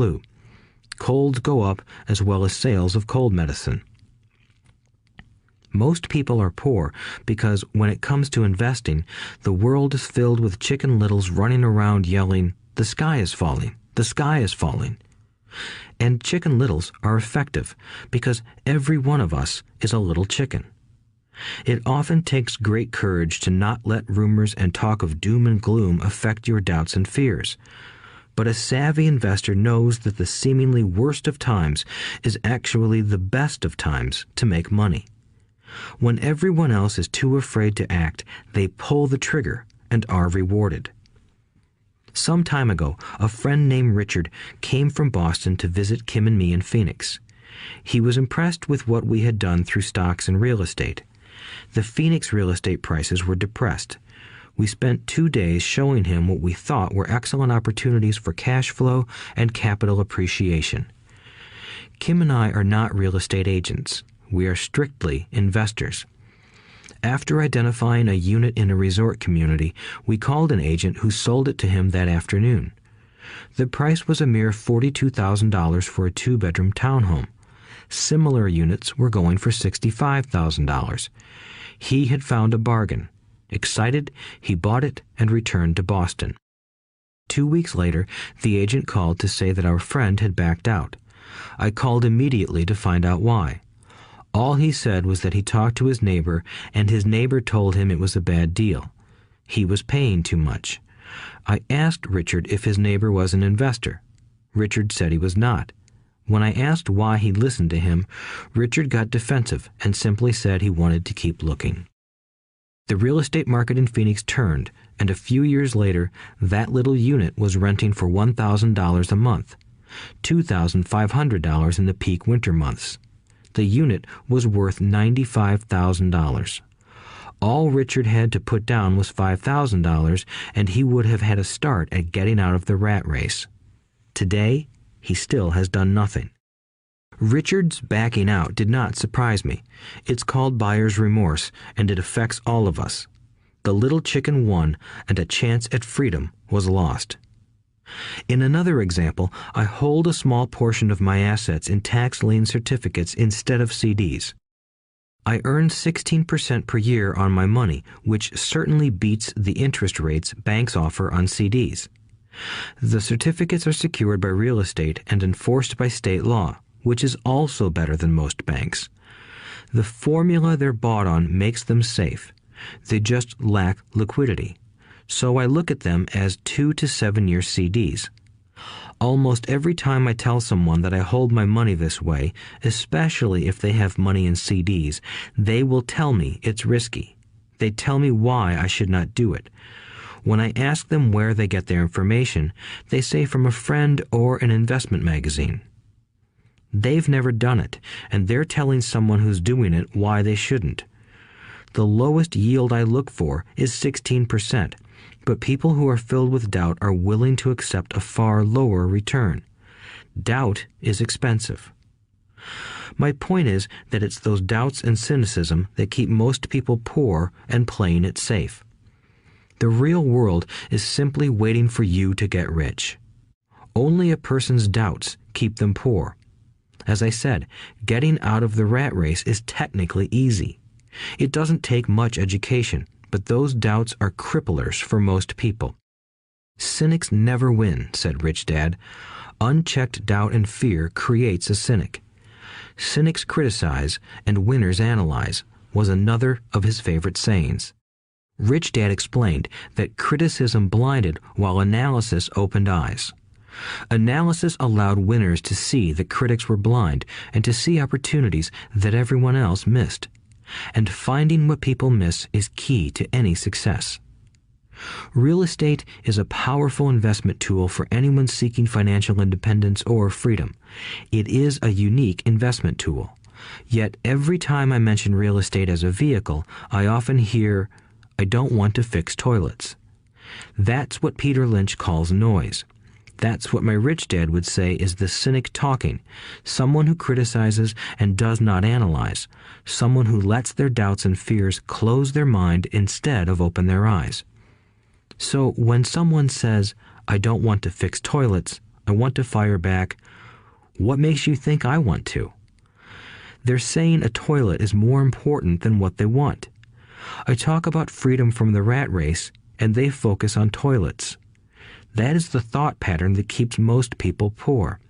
flu. Colds go up as well as sales of cold medicine. Most people are poor because when it comes to investing, the world is filled with Chicken Littles running around yelling, "The sky is falling, the sky is falling." And Chicken Littles are effective because every one of us is a little chicken. It often takes great courage to not let rumors and talk of doom and gloom affect your doubts and fears. But a savvy investor knows that the seemingly worst of times is actually the best of times to make money. When everyone else is too afraid to act, they pull the trigger and are rewarded. Some time ago, a friend named Richard came from Boston to visit Kim and me in Phoenix. He was impressed with what we had done through stocks and real estate. The Phoenix real estate prices were depressed. We spent 2 days showing him what we thought were excellent opportunities for cash flow and capital appreciation. Kim and I are not real estate agents. We are strictly investors. After identifying a unit in a resort community, we called an agent who sold it to him that afternoon. The price was a mere $42,000 for a 2-bedroom townhome. Similar units were going for $65,000. He had found a bargain. Excited, he bought it and returned to Boston. 2 weeks later, the agent called to say that our friend had backed out. I called immediately to find out why. All he said was that he talked to his neighbor, and his neighbor told him it was a bad deal. He was paying too much. I asked Richard if his neighbor was an investor. Richard said he was not. When I asked why he listened to him, Richard got defensive and simply said he wanted to keep looking. The real estate market in Phoenix turned, and a few years later, that little unit was renting for $1,000 a month, $2,500 in the peak winter months. The unit was worth $95,000. All Richard had to put down was $5,000, and he would have had a start at getting out of the rat race. Today, he still has done nothing. Richard's backing out did not surprise me. It's called buyer's remorse, and it affects all of us. The little chicken won, and a chance at freedom was lost. In another example, I hold a small portion of my assets in tax lien certificates instead of CDs. I earn 16% per year on my money, which certainly beats the interest rates banks offer on CDs. The certificates are secured by real estate and enforced by state law, which is also better than most banks. The formula they're bought on makes them safe. They just lack liquidity. So I look at them as 2 to 7 year CDs. Almost every time I tell someone that I hold my money this way, especially if they have money in CDs, they will tell me it's risky. They tell me why I should not do it. When I ask them where they get their information, they say from a friend or an investment magazine. They've never done it, and they're telling someone who's doing it why they shouldn't. The lowest yield I look for is 16%, but people who are filled with doubt are willing to accept a far lower return. Doubt is expensive. My point is that it's those doubts and cynicism that keep most people poor and playing it safe. The real world is simply waiting for you to get rich. Only a person's doubts keep them poor. As I said, getting out of the rat race is technically easy. It doesn't take much education, but those doubts are cripplers for most people. Cynics never win, said Rich Dad. Unchecked doubt and fear creates a cynic. Cynics criticize and winners analyze was another of his favorite sayings. Rich Dad explained that criticism blinded while analysis opened eyes. Analysis allowed winners to see that critics were blind and to see opportunities that everyone else missed. And finding what people miss is key to any success. Real estate is a powerful investment tool for anyone seeking financial independence or freedom. It is a unique investment tool. Yet every time I mention real estate as a vehicle, I often hear, "I don't want to fix toilets." That's what Peter Lynch calls noise. That's what my rich dad would say is the cynic talking, someone who criticizes and does not analyze, someone who lets their doubts and fears close their mind instead of open their eyes. So when someone says, "I don't want to fix toilets," I want to fire back, "What makes you think I want to?" They're saying a toilet is more important than what they want. I talk about freedom from the rat race, and they focus on toilets. That is the thought pattern that keeps most people poor.